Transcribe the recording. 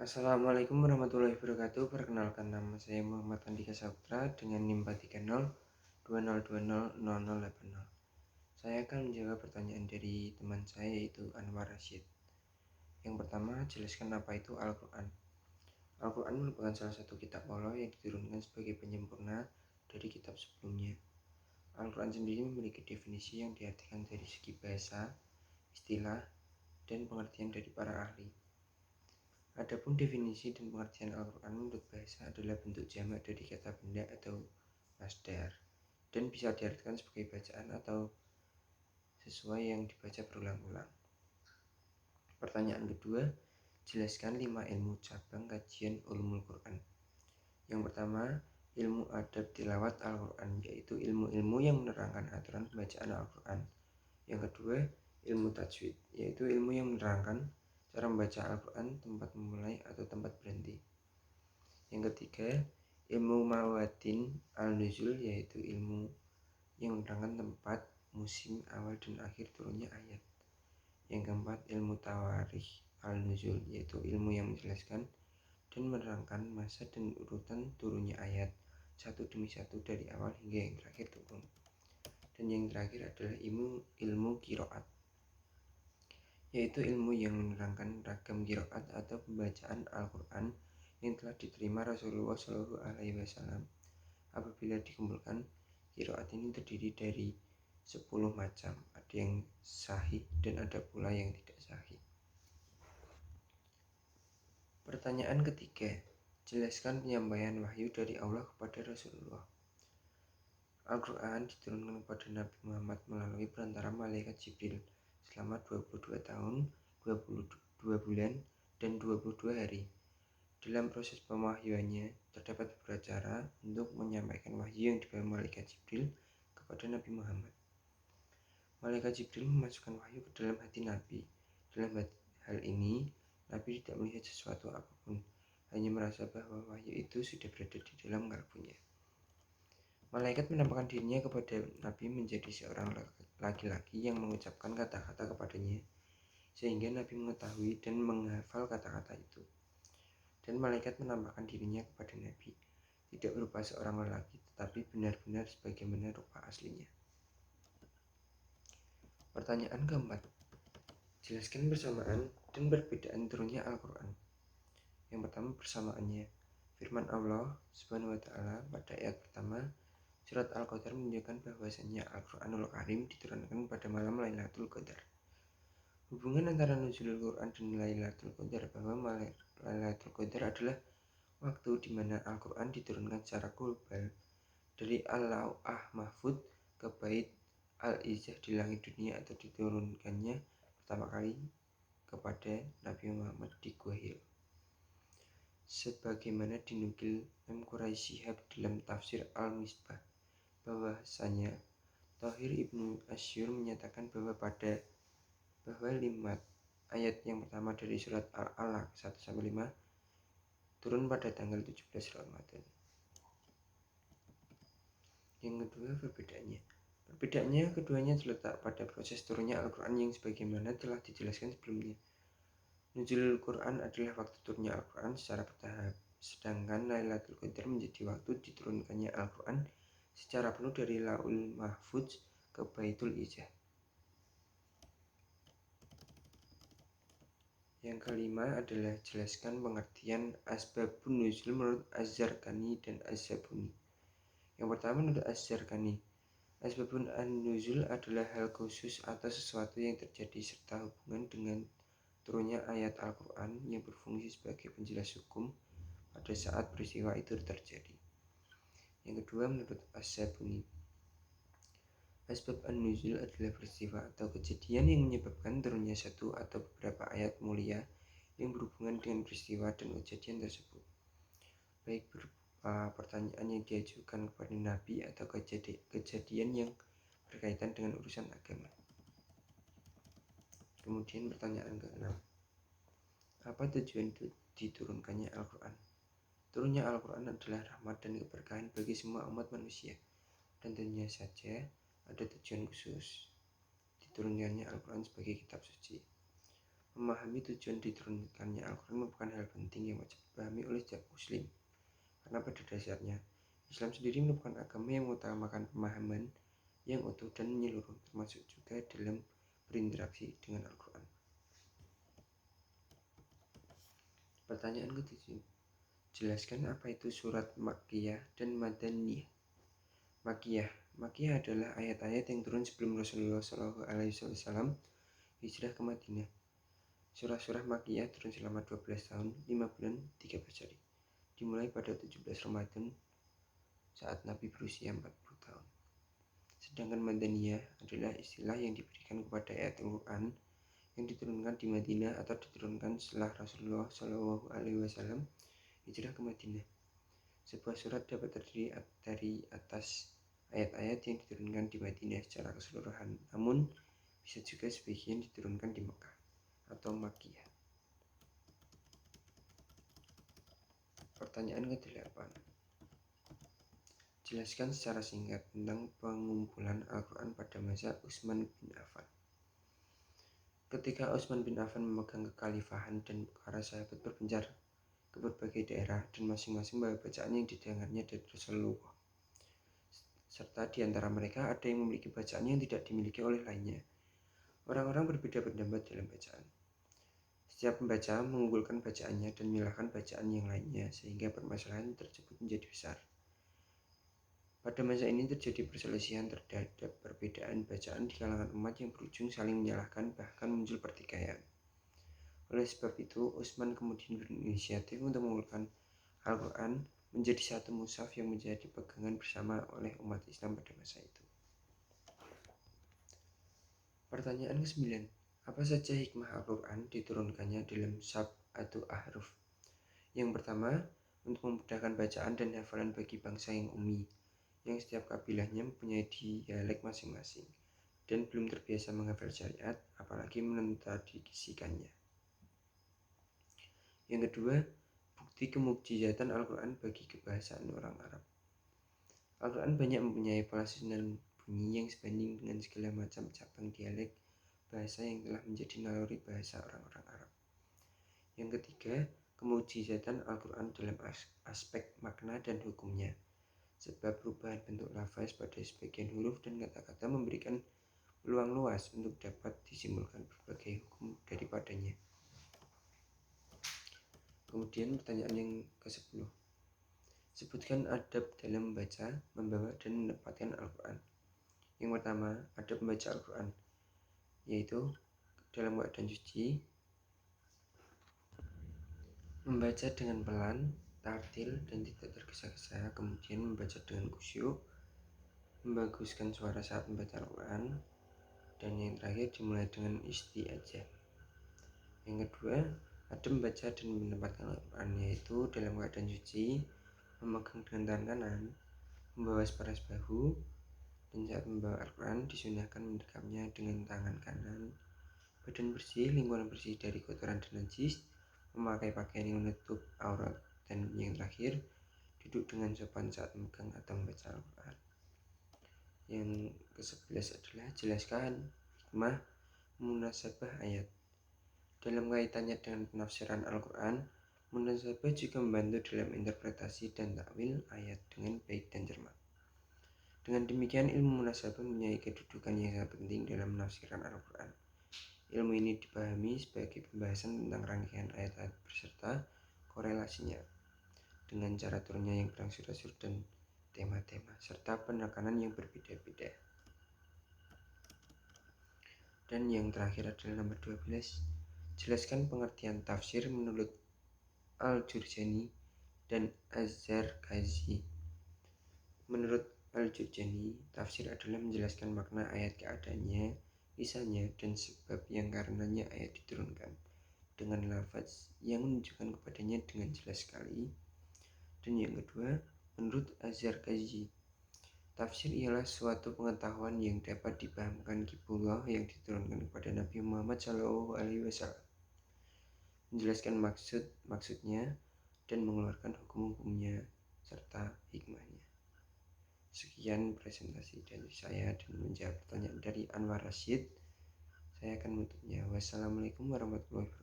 Assalamualaikum warahmatullahi wabarakatuh. Perkenalkan, nama saya Muhammad Andika Saputra dengan NIM 43020200080. Saya akan menjawab pertanyaan dari teman saya, yaitu Anwar Rashid. Yang pertama, jelaskan apa itu Al-Quran. Al-Quran merupakan salah satu kitab Allah yang diturunkan sebagai penyempurna dari kitab sebelumnya. Al-Quran sendiri memiliki definisi yang diartikan dari segi bahasa, istilah, dan pengertian dari para ahli. Adapun definisi dan pengertian Al-Quran menurut bahasa adalah bentuk jamak dari kata benda atau masdar, dan bisa diartikan sebagai bacaan atau sesuai yang dibaca berulang-ulang. Pertanyaan kedua, jelaskan 5 ilmu cabang kajian ulumul Quran. Yang pertama, ilmu adab tilawat Al-Quran, yaitu ilmu-ilmu yang menerangkan aturan pembacaan Al-Quran. Yang kedua, ilmu tajwid, yaitu ilmu yang menerangkan cara membaca Al-Quran, tempat memulai atau tempat berhenti. Yang ketiga, ilmu mawadin al-nuzul, yaitu ilmu yang menerangkan tempat, musim, awal dan akhir turunnya ayat. Yang keempat, ilmu tawarikh al-nuzul, yaitu ilmu yang menjelaskan dan menerangkan masa dan urutan turunnya ayat satu demi satu dari awal hingga yang terakhir turun. Dan yang terakhir adalah ilmu qiraat, yaitu ilmu yang menerangkan ragam qiraat atau pembacaan Al-Quran yang telah diterima Rasulullah SAW. Apabila dikumpulkan, qiraat ini terdiri dari 10 macam, ada yang sahih dan ada pula yang tidak sahih. Pertanyaan ketiga, jelaskan penyampaian wahyu dari Allah kepada Rasulullah. Al-Quran diturunkan kepada Nabi Muhammad melalui perantara malaikat Jibril selama 22 tahun, 22 bulan, dan 22 hari. Dalam proses pemahyuannya, terdapat beberapa cara untuk menyampaikan wahyu yang dibawa malaikat Jibril kepada Nabi Muhammad. Malaikat Jibril memasukkan wahyu ke dalam hati Nabi. Dalam hal ini, Nabi tidak melihat sesuatu apapun, hanya merasa bahwa wahyu itu sudah berada di dalam kalbunya. Malaikat menampakkan dirinya kepada Nabi menjadi seorang laki-laki yang mengucapkan kata-kata kepadanya, sehingga Nabi mengetahui dan menghafal kata-kata itu. Dan malaikat menampakkan dirinya kepada Nabi, tidak berupa seorang lelaki, tetapi benar-benar sebagaimana rupa aslinya. Pertanyaan keempat, jelaskan persamaan dan perbedaan turunnya Al-Quran. Yang pertama, persamaannya. Firman Allah Subhanahu wa Ta'ala pada ayat pertama surat Al-Qadar menunjukkan bahwasanya Al-Quranul Karim diturunkan pada malam Lailatul Qadar. Hubungan antara nuzulul Quran dan Lailatul Qadar, bahwa Lailatul Qadar adalah waktu di mana Al-Quran diturunkan secara global dari Al-Lau'ah Mahfudz ke Bait Al-Izzah di langit dunia, atau diturunkannya pertama kali kepada Nabi Muhammad di Gua Hira. Sebagaimana dinukil M. Quraisy Shihab dalam tafsir Al-Misbah, bahwasanya Thahir Ibnu Asyur menyatakan bahwa 5 ayat yang pertama dari surat Al-Alaq 1-5 turun pada tanggal 17 Ramadan. Yang kedua, perbedaannya keduanya terletak pada proses turunnya Al-Quran yang sebagaimana telah dijelaskan sebelumnya. Nuzulul Quran adalah waktu turunnya Al-Quran secara bertahap, sedangkan Lailatul Qadar menjadi waktu diturunkannya Al-Quran secara penuh dari Laul Mahfudz ke Baitul Izzah. Yang kelima adalah jelaskan pengertian Asbabun Nuzul menurut Az-Zarqani dan Az-Zabuni. Yang pertama, menurut Az-Zarqani, Asbabun An-Nuzul adalah hal khusus atau sesuatu yang terjadi serta hubungan dengan turunnya ayat Al-Quran yang berfungsi sebagai penjelas hukum pada saat peristiwa itu terjadi. Yang kedua, menurut Az-Zabuni, asbab an-nuzul adalah peristiwa atau kejadian yang menyebabkan turunnya satu atau beberapa ayat mulia yang berhubungan dengan peristiwa dan kejadian tersebut, baik berupa pertanyaan yang diajukan kepada Nabi atau kejadian yang berkaitan dengan urusan agama. Kemudian pertanyaan ke-6, apa tujuan diturunkannya Al-Quran? Turunnya Al-Quran adalah rahmat dan keberkahan bagi semua umat manusia, dan tentunya saja ada tujuan khusus diturunkannya Al-Quran sebagai kitab suci. Memahami tujuan diturunkannya Al-Quran merupakan hal penting yang wajib dipahami oleh setiap muslim. Karena pada dasarnya, Islam sendiri merupakan agama yang mengutamakan pemahaman yang utuh dan menyeluruh, termasuk juga dalam berinteraksi dengan Al-Quran. Pertanyaan ke-7. Jelaskan apa itu surat Makkiyah dan Madaniyah. Makkiyah adalah ayat-ayat yang turun sebelum Rasulullah SAW hijrah ke Madinah. Surah-surah Makkiyah turun selama 12 tahun, 5 bulan, 13 hari. Dimulai pada 17 Ramadan saat Nabi berusia 40 tahun. Sedangkan Madaniyah adalah istilah yang diberikan kepada ayat Al-Quran yang diturunkan di Madinah atau diturunkan setelah Rasulullah SAW hijrah ke Madinah. Sebuah surat dapat terdiri dari atas ayat-ayat yang diturunkan di Madinah secara keseluruhan, namun bisa juga sebagian diturunkan di Mekah atau Makkiyah. Pertanyaan ke-8. Jelaskan secara singkat tentang pengumpulan Al-Quran pada masa Utsman bin Affan. Ketika Utsman bin Affan memegang kekhalifahan dan para sahabat berpencar ke berbagai daerah dan masing-masing membawa bacaan yang didengarnya dari Rasulullah. Serta di antara mereka ada yang memiliki bacaan yang tidak dimiliki oleh lainnya. Orang-orang berbeda pendapat dalam bacaan. Setiap pembaca mengunggulkan bacaannya dan menyalahkan bacaan yang lainnya sehingga permasalahan tersebut menjadi besar. Pada masa ini terjadi perselisihan terhadap perbedaan bacaan di kalangan umat yang berujung saling menyalahkan, bahkan muncul pertikaian. Oleh sebab itu, Utsman kemudian berinisiatif untuk mengumpulkan Al-Quran menjadi satu mushaf yang menjadi pegangan bersama oleh umat Islam pada masa itu. Pertanyaan ke-9. Apa saja hikmah Al-Quran diturunkannya dalam sab'atu ahruf? Yang pertama, untuk memudahkan bacaan dan hafalan bagi bangsa yang ummi, yang setiap kabilahnya mempunyai dialek masing-masing dan belum terbiasa menghafal syariat, apalagi mentradisikannya. Yang kedua, bukti kemukjizatan Al-Quran bagi kebahasaan orang Arab. Al-Quran banyak mempunyai pola susunan bunyi yang sebanding dengan segala macam cabang dialek bahasa yang telah menjadi naluri bahasa orang-orang Arab. Yang ketiga, kemukjizatan Al-Quran dalam aspek makna dan hukumnya. Sebab perubahan bentuk lafaz pada sebagian huruf dan kata-kata memberikan peluang luas untuk dapat disimpulkan berbagai hukum daripadanya. Kemudian pertanyaan yang ke-10. Sebutkan adab dalam membaca, membawa, dan menempatkan Al-Quran. Yang pertama, adab membaca Al-Quran, yaitu dalam keadaan suci, membaca dengan pelan, tartil, dan tidak tergesa-gesa, kemudian membaca dengan khusyuk, membaguskan suara saat membaca Al-Quran, dan yang terakhir dimulai dengan isti'adzah. Yang kedua, adab membaca dan menempatkan Al-Quran, yaitu dalam keadaan suci, memegang dengan tangan kanan, membawa separas bahu, dan saat membawa Al-Quran disunahkan mendekapnya dengan tangan kanan, badan bersih, lingkungan bersih dari kotoran dan najis, memakai pakaian yang menutup aurat, dan yang terakhir, duduk dengan sopan saat memegang atau membaca Al-Quran. Yang ke-11 adalah jelaskan hikmah munasabah ayat. Dalam kaitannya dengan penafsiran Al-Quran, munasabah juga membantu dalam interpretasi dan takwil ayat dengan baik dan cermat. Dengan demikian, ilmu munasabah mempunyai kedudukan yang sangat penting dalam penafsiran Al-Quran. Ilmu ini dipahami sebagai pembahasan tentang rangkaian ayat-ayat beserta korelasinya dengan cara turunnya yang berangsur-angsur dan tema-tema serta penekanan yang berbeda-beda. Dan yang terakhir adalah nomor 12. Jelaskan pengertian tafsir menurut Al-Jurjani dan Az-Zarkazi. Menurut Al-Jurjani, tafsir adalah menjelaskan makna ayat, keadaannya, kisahnya, dan sebab yang karenanya ayat diturunkan dengan lafaz yang menunjukkan kepadanya dengan jelas sekali. Dan yang kedua, menurut Az-Zarkazi, tafsir ialah suatu pengetahuan yang dapat dipahamkan kitabullah yang diturunkan kepada Nabi Muhammad SAW, menjelaskan maksudnya dan mengeluarkan hukum-hukumnya serta hikmahnya. Sekian presentasi dari saya dan menjawab pertanyaan dari Anwar Rashid. saya akan menutupnya. Wassalamualaikum warahmatullahi wabarakatuh.